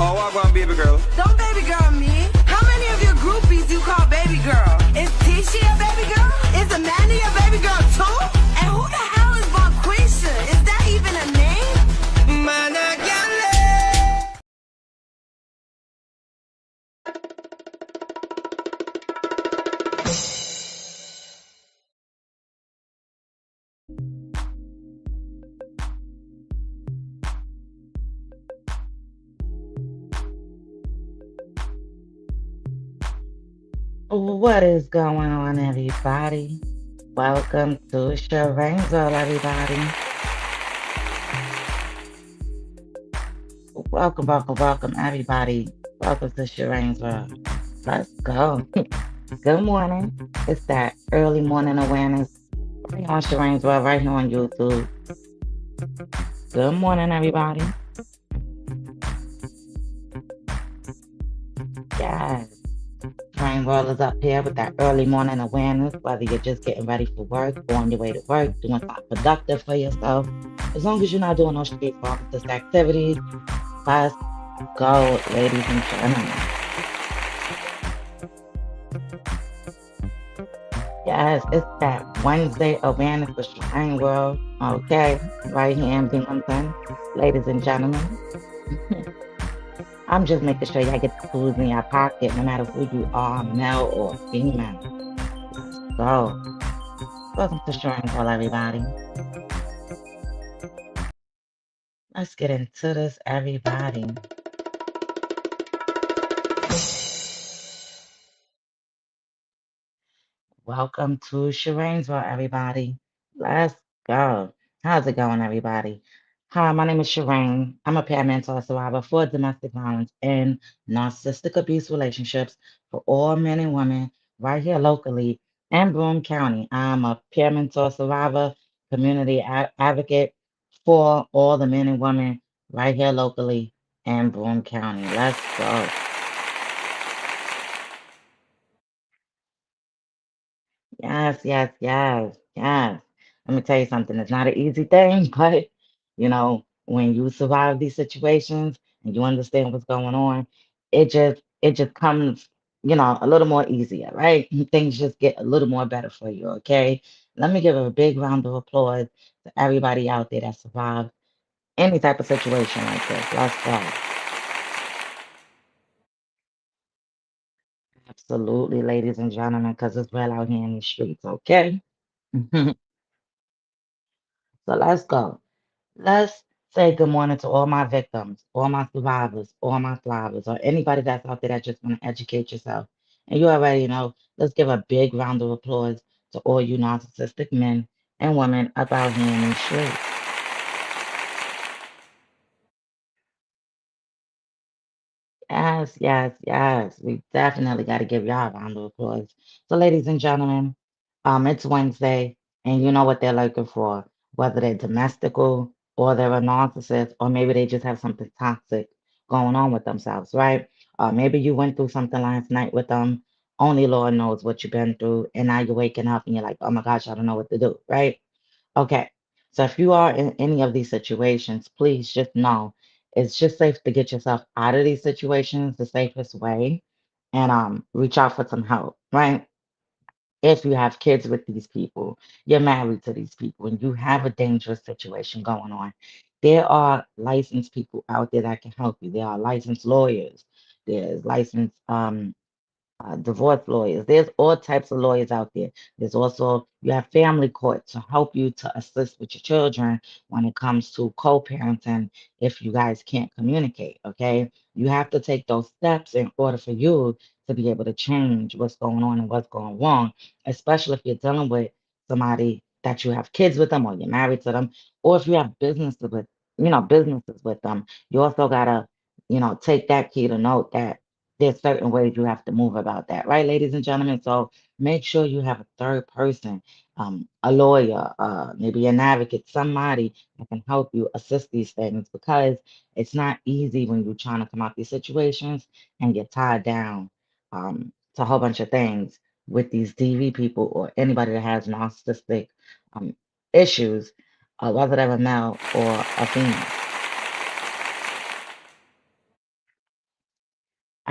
Oh, I want baby girl. Don't baby girl me. How many of your groupies you call baby girl? Is Tisha a baby girl? Is Amanda a baby girl too? And who the hell is Bonquisha? Is that even a name? Man, I can't What is going on, everybody? Welcome to Sharane's World, everybody. Welcome, everybody. Welcome to Sharane's World. Let's go. Good morning. It's that early morning awareness right on Sharane's World, right here on YouTube. Good morning, everybody. Yes. Sharane's World is up here with that early morning awareness, whether you're just getting ready for work, on your way to work, doing something productive for yourself. As long as you're not doing no street office activities, let's go, ladies and gentlemen. Yes, it's that Wednesday awareness for Sharane World. Okay, right here in Binghamton, ladies and gentlemen. I'm just making sure y'all get the tools in your pocket, no matter who you are, male or female. So, welcome to Sharane World, everybody. Let's get into this, everybody. Welcome to Sharane's World, everybody. Let's go. How's it going, everybody? Hi, my name is Sharane. I'm a peer mentor survivor for domestic violence and narcissistic abuse relationships for all men and women right here locally in Broome County. I'm a peer mentor survivor, community advocate for all the men and women right here locally in Broome County. Let's go. Yes. Let me tell you something. It's not an easy thing, but when you survive these situations and you understand what's going on, it just comes, a little more easier, right? Things just get a little more better for you, okay? Let me give a big round of applause to everybody out there that survived any type of situation like this. Let's go. Absolutely, ladies and gentlemen, because it's real out here in the streets, okay? So let's go. Let's say good morning to all my victims, all my survivors, all my thrivers, or anybody that's out there that just want to educate yourself. And you already know, let's give a big round of applause to all you narcissistic men and women up out here in these streets. Yes. We definitely got to give y'all a round of applause. So, ladies and gentlemen, it's Wednesday, and you know what they're looking for, whether they're domestical or they're a narcissist, or maybe they just have something toxic going on with themselves, right? Maybe you went through something last night with them. Only Lord knows what you've been through, and now you're waking up and you're like, oh my gosh, I don't know what to do, right? Okay, so if you are in any of these situations, please just know it's just safe to get yourself out of these situations the safest way and reach out for some help, right? If you have kids with these people, you're married to these people, and you have a dangerous situation going on, there are licensed people out there that can help you. There are licensed lawyers, there's licensed divorce lawyers. There's all types of lawyers out there. There's also, you have family court to help you to assist with your children when it comes to co-parenting if you guys can't communicate, okay? You have to take those steps in order for you to be able to change what's going on and what's going wrong, especially if you're dealing with somebody that you have kids with them or you're married to them, or if you have businesses with them. You also gotta, take that key to note that there's certain ways you have to move about that, right, ladies and gentlemen? So make sure you have a third person, a lawyer, maybe an advocate, somebody that can help you assist these things because it's not easy when you're trying to come out these situations and get tied down to a whole bunch of things with these DV people or anybody that has narcissistic um, issues, whether they're a male or a female.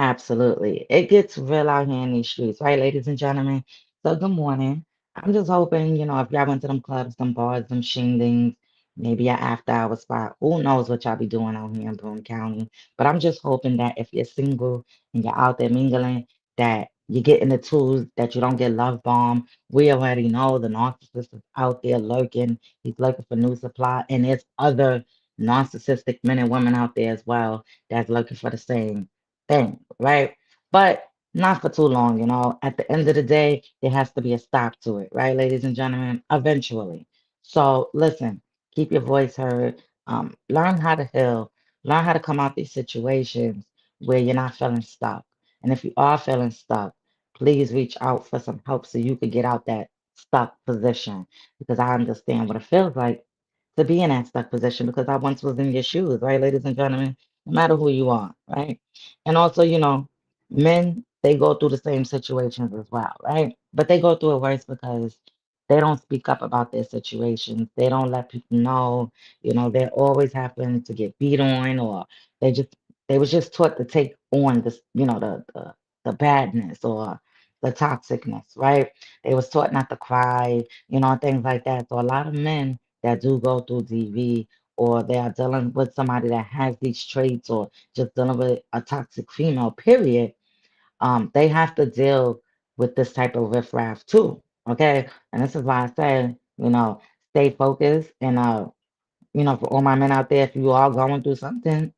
Absolutely. It gets real out here in these streets, right, ladies and gentlemen? So, good morning. I'm just hoping, if y'all went to them clubs, them bars, them shingdings, maybe an after hour spot, who knows what y'all be doing out here in Broome County. But I'm just hoping that if you're single and you're out there mingling, that you're getting the tools, that you don't get love bombed. We already know the narcissist is out there lurking. He's looking for new supply, and there's other narcissistic men and women out there as well that's looking for the same thing, right? But not for too long, At the end of the day, there has to be a stop to it, right, ladies and gentlemen? Eventually. So listen, keep your voice heard. Learn how to heal. Learn how to come out these situations where you're not feeling stuck. And if you are feeling stuck, please reach out for some help so you could get out that stuck position. Because I understand what it feels like to be in that stuck position because I once was in your shoes, right, ladies and gentlemen? No matter who you are, right? And also, men, they go through the same situations as well, right? But they go through it worse because they don't speak up about their situations. They don't let people know, they're always happen to get beat on or they just they was just taught to take on this, the badness or the toxicness, right? They was taught not to cry, things like that. So a lot of men that do go through DV or they are dealing with somebody that has these traits or just dealing with a toxic female, period, they have to deal with this type of riffraff too. Okay. And this is why I say, stay focused and for all my men out there, if you are going through something,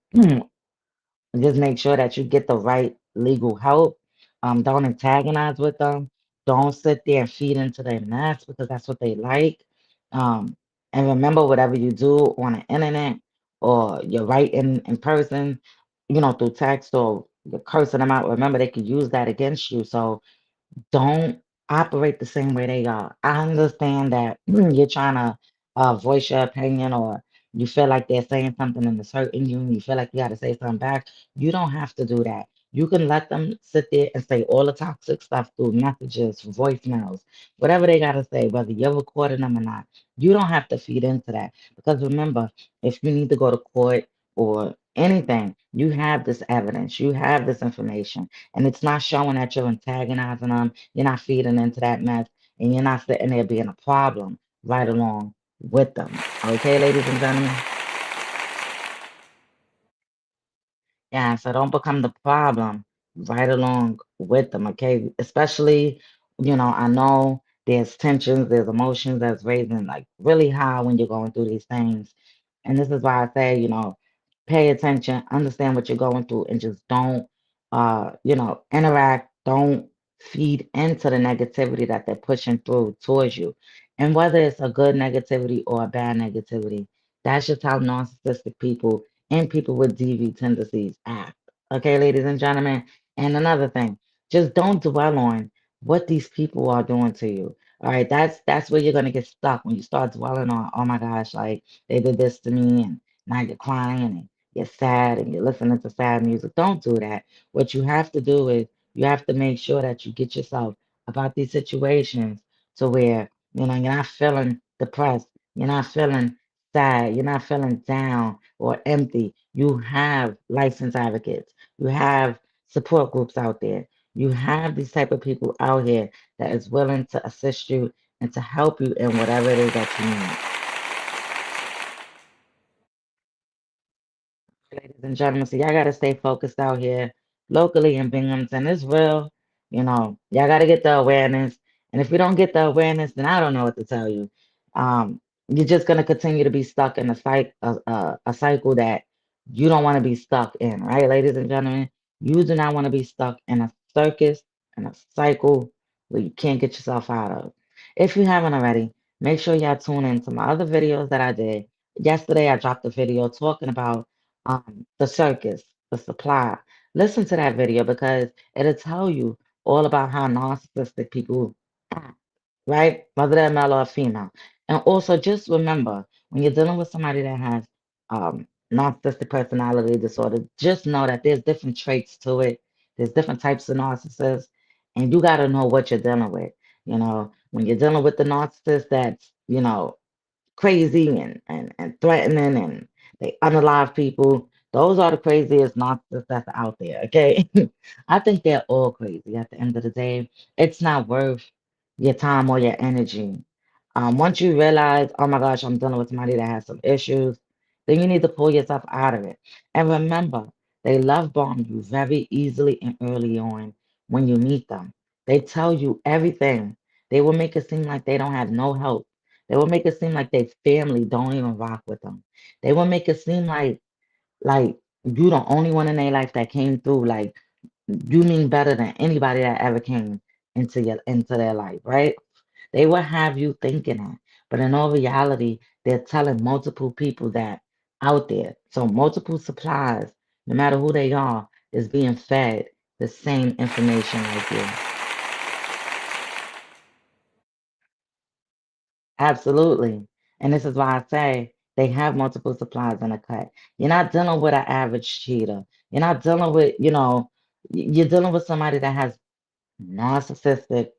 just make sure that you get the right legal help. Don't antagonize with them. Don't sit there and feed into their mess because that's what they like. Um, and remember, whatever you do on the internet or you're writing in person, through text or you're cursing them out, remember they could use that against you. So don't operate the same way they are. I understand that you're trying to voice your opinion or you feel like they're saying something and it's hurting you and you feel like you got to say something back. You don't have to do that. You can let them sit there and say all the toxic stuff through messages, voicemails, whatever they got to say, whether you're recording them or not. You don't have to feed into that. Because remember, if you need to go to court or anything, you have this evidence, you have this information and it's not showing that you're antagonizing them, you're not feeding into that mess, and you're not sitting there being a problem right along with them. Okay, ladies and gentlemen? Yeah, so don't become the problem right along with them, okay? Especially, I know there's tensions, there's emotions that's raising like really high when you're going through these things. And this is why I say, pay attention, understand what you're going through, and just don't, interact, don't feed into the negativity that they're pushing through towards you. And whether it's a good negativity or a bad negativity, that's just how narcissistic people and people with DV tendencies act. Okay, ladies and gentlemen. And another thing, just don't dwell on what these people are doing to you. All right, that's where you're gonna get stuck when you start dwelling on, oh my gosh, like they did this to me, and now you're crying and you're sad and you're listening to sad music. Don't do that. What you have to do is you have to make sure that you get yourself about these situations to where you're not feeling depressed, you're not feeling sad, you're not feeling down or empty. You have licensed advocates. You have support groups out there. You have these type of people out here that is willing to assist you and to help you in whatever it is that you need. Ladies and gentlemen. So y'all gotta stay focused out here locally in Binghamton. It's real, y'all gotta get the awareness. And if you don't get the awareness, then I don't know what to tell you. You're just gonna continue to be stuck in a cycle that you don't want to be stuck in, right, ladies and gentlemen? You do not want to be stuck in a circus and a cycle where you can't get yourself out of. If you haven't already, make sure y'all tune in to my other videos that I did. Yesterday, I dropped a video talking about the circus, the supply. Listen to that video because it'll tell you all about how narcissistic people act, right? Whether they're male or female. And also just remember when you're dealing with somebody that has narcissistic personality disorder, just know that there's different traits to it. There's different types of narcissists, and you got to know what you're dealing with. When you're dealing with the narcissist that's, crazy and threatening and they unalive people, Those are the craziest narcissists that's out there, okay? I think they're all crazy at the end of the day. It's not worth your time or your energy. Once you realize, oh my gosh, I'm dealing with somebody that has some issues, then you need to pull yourself out of it. And remember, they love bomb you very easily and early on when you meet them. They tell you everything. They will make it seem like they don't have no help. They will make it seem like their family don't even rock with them. They will make it seem like you the only one in their life that came through. Like you mean better than anybody that ever came into their life, right? They will have you thinking that. But in all reality, they're telling multiple people that out there. So multiple supplies, no matter who they are, is being fed the same information like you. Absolutely. And this is why I say they have multiple supplies in a cut. You're not dealing with an average cheater. You're not dealing with, you're dealing with somebody that has narcissistic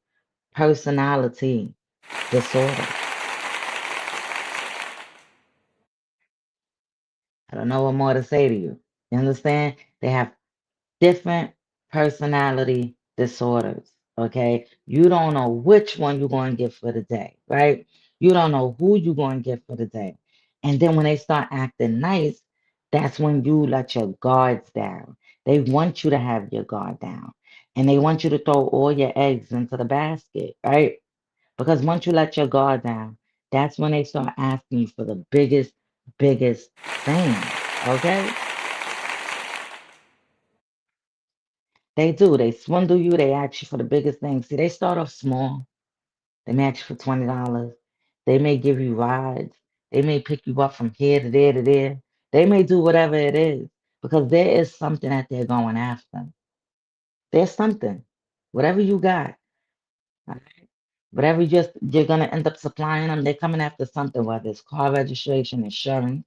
personality disorder. I don't know what more to say to you. You understand? They have different personality disorders. Okay. You don't know which one you're going to get for the day, right? You don't know who you're going to get for the day. And then when they start acting nice, that's when you let your guards down. They want you to have your guard down and they want you to throw all your eggs into the basket, right? Because once you let your guard down, that's when they start asking you for the biggest things. Okay? They do. They swindle you. They ask you for the biggest things. See, they start off small. They may ask you for $20. They may give you rides. They may pick you up from here to there to there. They may do whatever it is because there is something that they're going after. There's something. Whatever you got. Whatever you're gonna end up supplying them, they're coming after something, whether it's car registration, insurance,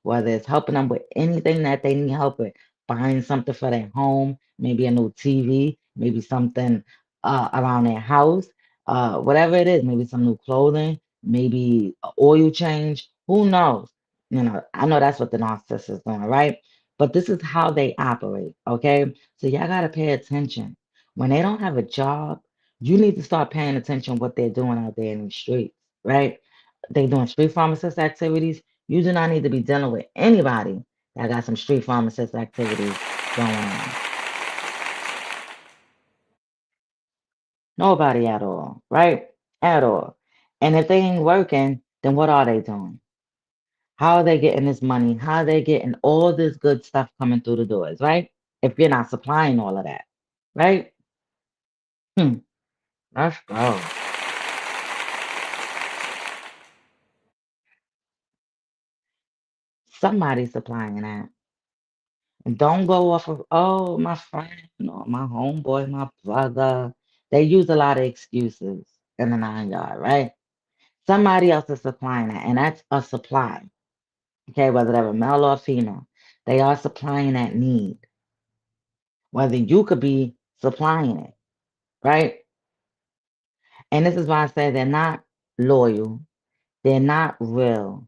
whether it's helping them with anything that they need help with, buying something for their home, maybe a new TV, maybe something around their house, whatever it is, maybe some new clothing, maybe a oil change, who knows? I know that's what the narcissist is doing, right? But this is how they operate, okay? So y'all gotta pay attention. When they don't have a job, you need to start paying attention what they're doing out there in the streets, right? They're doing street pharmacist activities. You do not need to be dealing with anybody that got some street pharmacist activities going on. Nobody at all, right? At all. And if they ain't working, then what are they doing? How are they getting this money? How are they getting all this good stuff coming through the doors, right? If you're not supplying all of that, right? Hmm, let's go. Somebody's supplying that. Don't go off of, oh, my friend or my homeboy, my brother. They use a lot of excuses in the 9 yard, right? Somebody else is supplying that, and that's a supply, okay? Whether they're a male or female, they are supplying that need. Whether you could be supplying it, right? And this is why I say they're not loyal, they're not real,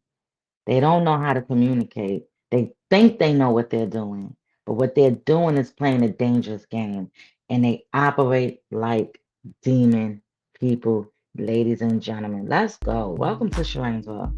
they don't know how to communicate. They think they know what they're doing, but what they're doing is playing a dangerous game. And they operate like demon people, ladies and gentlemen. Let's go. Welcome to Sharane's World.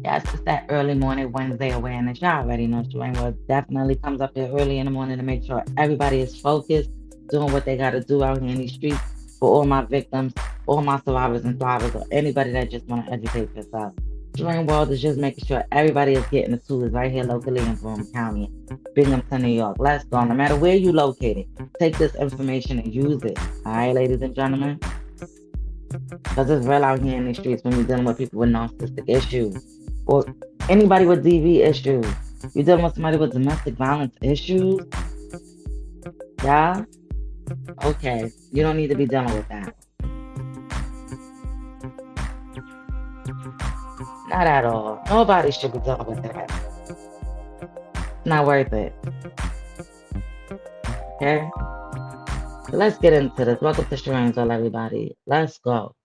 Yes, it's that early morning Wednesday awareness. Y'all already know Sharane World definitely comes up here early in the morning to make sure everybody is focused, doing what they got to do out here in these streets for all my victims, all my survivors and thrivers, or anybody that just want to educate themselves. Sharane World is just making sure everybody is getting the tools right here locally in Broome County, Binghamton, New York. Let's go. No matter where you located, take this information and use it. All right, ladies and gentlemen? Because it's real out here in these streets when you're dealing with people with narcissistic issues or anybody with DV issues. You're dealing with somebody with domestic violence issues. Yeah? Okay. You don't need to be dealing with that. Not at all. Nobody should be dealing with that. Not worth it. Okay? So let's get into this. Welcome to Sharane's World, everybody. Let's go.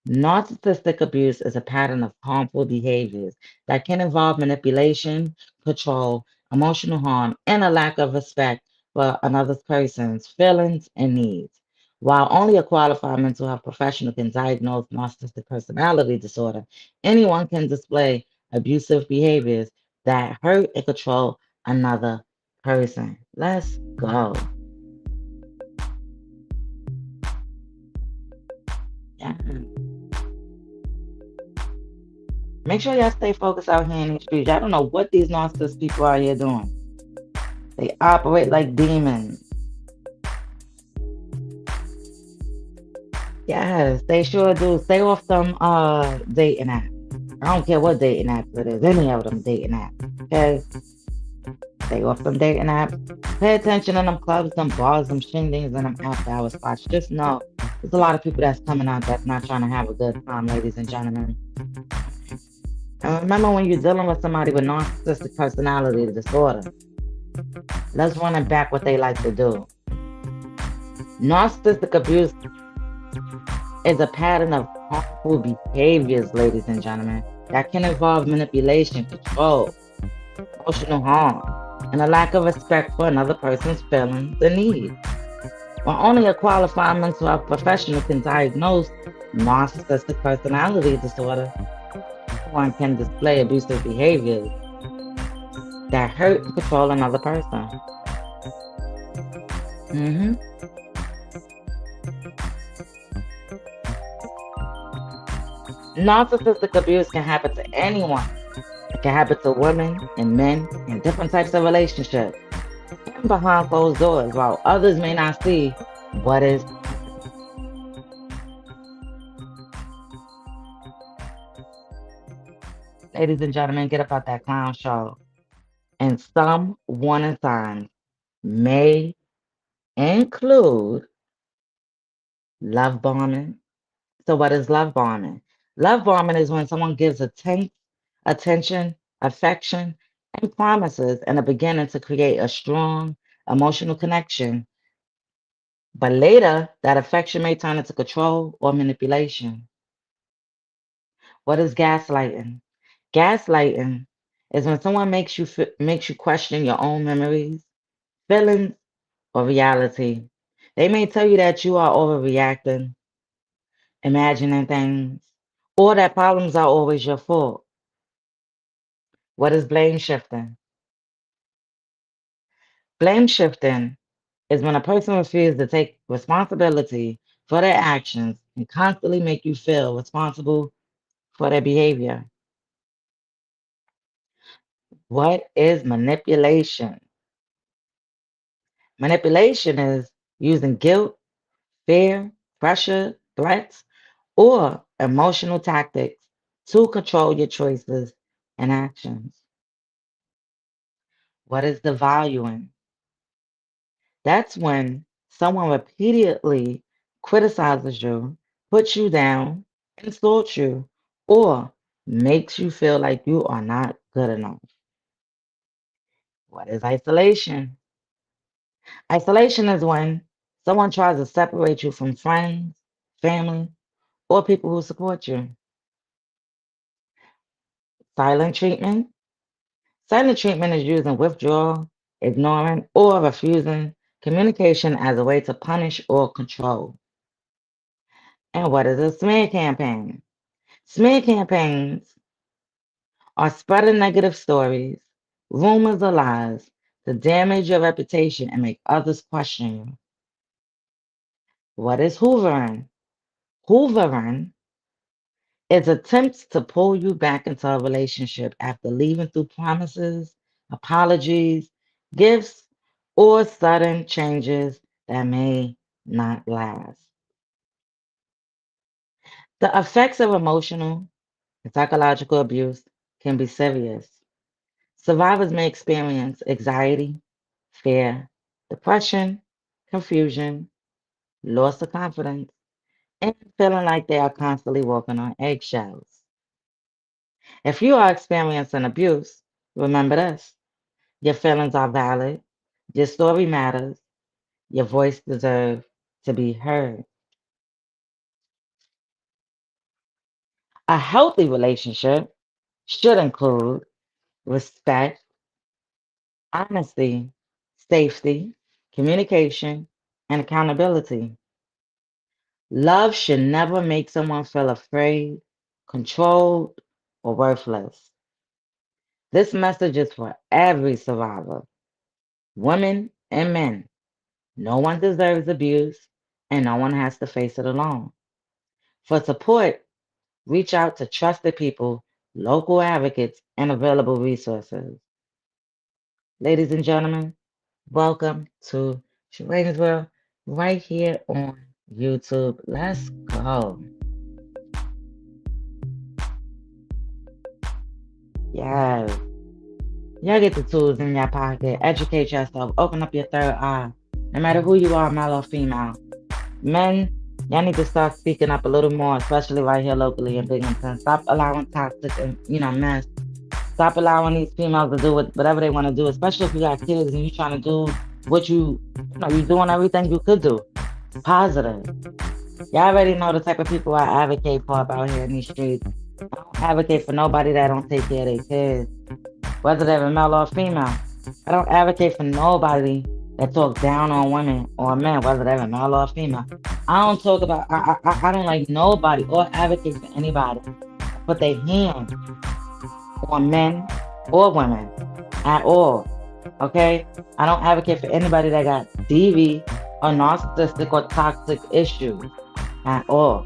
Narcissistic abuse is a pattern of harmful behaviors that can involve manipulation, control, emotional harm, and a lack of respect for another person's feelings and needs. While only a qualified mental health professional can diagnose narcissistic personality disorder, anyone can display abusive behaviors that hurt and control another person. Let's go. Yeah. Make sure y'all stay focused out here in these streets. I don't know what these narcissist people out here doing. They operate like demons. Yes, they sure do. Stay off them dating apps. I don't care what dating apps it is, any of them dating apps. Okay? Stay off them dating apps. Pay attention to them clubs, them bars, them shindigs, and them after hour spots. Just know there's a lot of people that's coming out that's not trying to have a good time, ladies and gentlemen. And remember when you're dealing with somebody with narcissistic personality disorder, let's run it back what they like to do. Narcissistic abuse is a pattern of harmful behaviors, ladies and gentlemen, that can involve manipulation, control, emotional harm, and a lack of respect for another person's feelings and needs. While only a qualified mental health professional can diagnose narcissistic personality disorder, one can display abusive behaviors that hurt and control another person. hmm Narcissistic abuse can happen to anyone. It can happen to women and men in different types of relationships and behind closed doors, while others may not see what is. Ladies and gentlemen, get up out that clown show. And some warning signs may include love bombing. So, what is love bombing? Love bombing is when someone gives attention, affection, and promises in the beginning to create a strong emotional connection, but later that affection may turn into control or manipulation. What is gaslighting? Gaslighting is when someone makes you question your own memories, feelings, or reality. They may tell you that you are overreacting, imagining things, or that problems are always your fault. What is blame shifting? Blame shifting is when a person refuses to take responsibility for their actions and constantly make you feel responsible for their behavior. What is manipulation? Manipulation is using guilt, fear, pressure, threats, or emotional tactics to control your choices and actions. What is devaluing? That's when someone repeatedly criticizes you, puts you down, insults you, or makes you feel like you are not good enough. What is isolation? Isolation is when someone tries to separate you from friends, family, or people who support you. Silent treatment. Silent treatment is using withdrawal, ignoring, or refusing communication as a way to punish or control. And what is a smear campaign? Smear campaigns are spreading negative stories, rumors, or lies to damage your reputation and make others question you. What is hoovering? Hoovering is attempts to pull you back into a relationship after leaving through promises, apologies, gifts, or sudden changes that may not last. The effects of emotional and psychological abuse can be serious. Survivors may experience anxiety, fear, depression, confusion, loss of confidence, and feeling like they are constantly walking on eggshells. If you are experiencing abuse, remember this: your feelings are valid, your story matters, your voice deserves to be heard. A healthy relationship should include respect, honesty, safety, communication, and accountability. Love should never make someone feel afraid, controlled, or worthless. This message is for every survivor, women and men. No one deserves abuse, and no one has to face it alone. For support, reach out to trusted people, local advocates, and available resources. Ladies and gentlemen, welcome to Sharane's World right here on YouTube. Let's go. Yes. Y'all get the tools in your pocket. Educate yourself. Open up your third eye. No matter who you are, male or female. Men, y'all need to start speaking up a little more, especially right here locally in Binghamton. Stop allowing toxic and mess. Stop allowing these females to do whatever they want to do, especially if you got kids and you trying to do what you're doing everything you could do. Positive. Y'all already know the type of people I advocate for up out here in these streets. I don't advocate for nobody that don't take care of their kids, whether they're a male or female. I don't advocate for nobody that talks down on women or men, whether they're a male or female. I don't talk about, I don't like nobody or advocate for anybody put their hand on men or women at all. Okay? I don't advocate for anybody that got DV or narcissistic or toxic issues at all.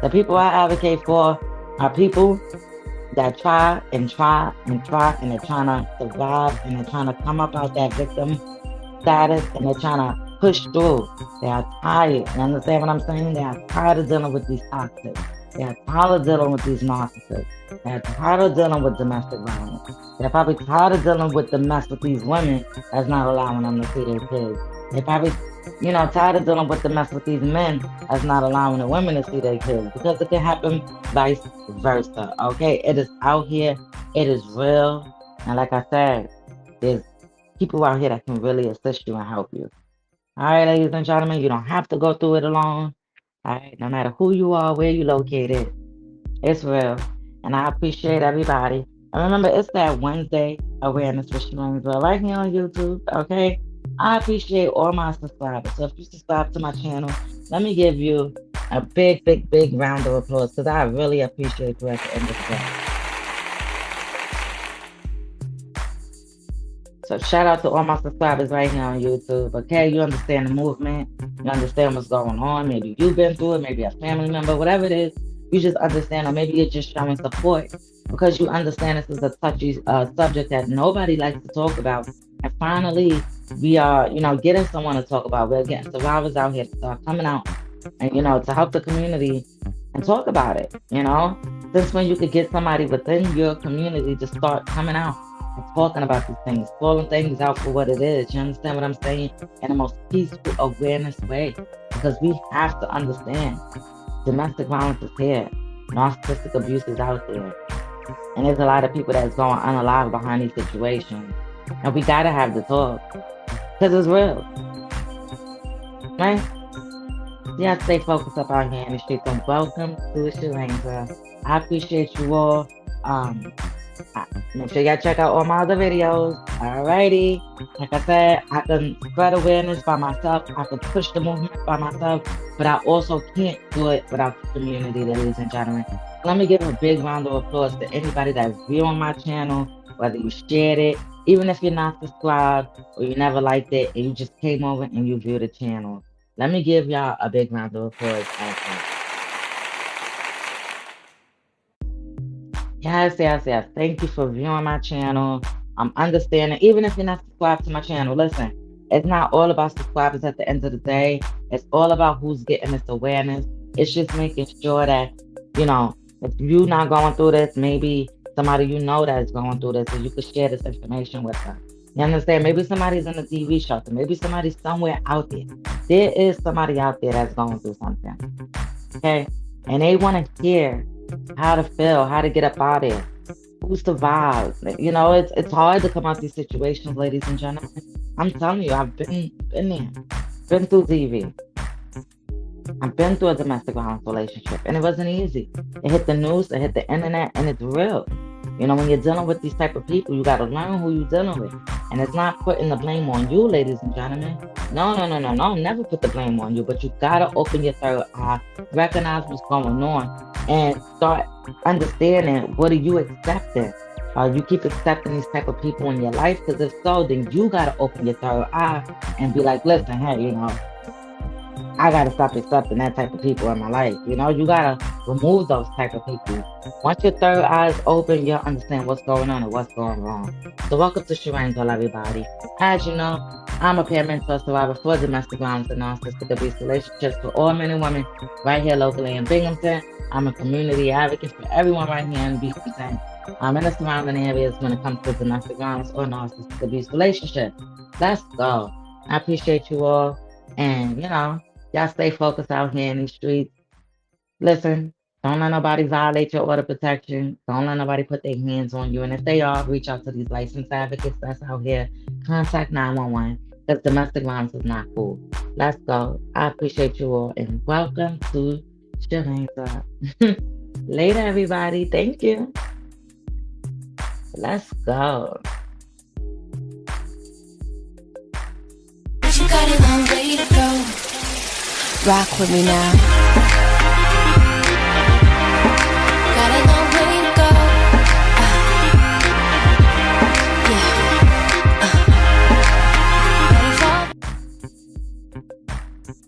The people I advocate for are people that try and try and try, and they're trying to survive, and they're trying to come up out that victim status, and they're trying to push through. They are tired. You understand what I'm saying? They are tired of dealing with these toxics. They are tired of dealing with these narcissists. They are tired of dealing with domestic violence. They're probably tired of dealing with the mess with these women that's not allowing them to see their kids. They're probably, tired of dealing with the mess with these men that's not allowing the women to see their kids, because it can happen vice versa. Okay, it is out here, it is real, and like I said, there's people out here that can really assist you and help you. All right, ladies and gentlemen, you don't have to go through it alone. All right, no matter who you are, where you located, it's real, and I appreciate everybody. And remember, it's that Wednesday awareness for Sharane's World right here on YouTube. Okay. I appreciate all my subscribers. So if you subscribe to my channel, let me give you a big, big, big round of applause, because I really appreciate you at the end of the day. So shout out to all my subscribers right here on YouTube. Okay, you understand the movement. You understand what's going on. Maybe you've been through it. Maybe a family member. Whatever it is, you just understand. Or maybe you're just showing support because you understand this is a touchy subject that nobody likes to talk about. And finally, we are, getting someone to talk about. We're getting survivors out here to start coming out and, to help the community and talk about it, Since when you could get somebody within your community to start coming out and talking about these things, calling things out for what it is. You understand what I'm saying? In the most peaceful awareness way. Because we have to understand domestic violence is here. Narcissistic abuse is out there. And there's a lot of people that's going unalive behind these situations. And we gotta have the talk. Because it's real. Right? You have to stay focused up out here in the streets. And welcome to Sharane's World. I appreciate you all. Make sure y'all check out all my other videos. Alrighty. Like I said, I can spread awareness by myself. I can push the movement by myself. But I also can't do it without the community, ladies and gentlemen. Let me give a big round of applause to anybody that's viewing my channel, whether you shared it, even if you're not subscribed or you never liked it and you just came over and you viewed the channel. Let me give y'all a big round of applause also. Yes. Thank you for viewing my channel. I'm understanding, even if you're not subscribed to my channel, listen, it's not all about subscribers at the end of the day. It's all about who's getting this awareness. It's just making sure that, if you're not going through this, maybe somebody that is going through this, and you could share this information with them. You understand? Maybe somebody's in a TV shelter. Maybe somebody's somewhere out there. There is somebody out there that's going through something. Okay? And they want to hear how to feel, how to get up out of there, who survives. It's hard to come out these situations, ladies and gentlemen. I'm telling you, I've been there, been through TV. I've been through a domestic violence relationship and it wasn't easy. It hit the news, it hit the internet, and it's real. You know, when you're dealing with these type of people, you got to learn who you're dealing with. And it's not putting the blame on you, ladies and gentlemen. No, no, no, no, no. Never put the blame on you, but you got to open your third eye, recognize what's going on, and start understanding what are you accepting. You keep accepting these type of people in your life, because if so, then you got to open your third eye and be like, listen, hey, you know, I gotta stop accepting that type of people in my life. You know, you gotta remove those type of people. Once your third eye is open, you'll understand what's going on and what's going wrong. So welcome to Sharane's All everybody. As you know, I'm a peer mentor survivor for domestic violence and narcissistic abuse relationships for all men and women right here locally in Binghamton. I'm a community advocate for everyone right here in Binghamton. I'm in the surrounding areas when it comes to domestic violence or narcissistic abuse relationships. Let's go. I appreciate you all. And, you know, y'all stay focused out here in these streets. Listen, don't let nobody violate your order of protection. Don't let nobody put their hands on you. And if they are, reach out to these licensed advocates that's out here. Contact 911 because domestic violence is not cool. Let's go. I appreciate you all and welcome to Sharane's Up. Later, everybody. Thank you. Let's go. You got a long way to go. Rock with me now.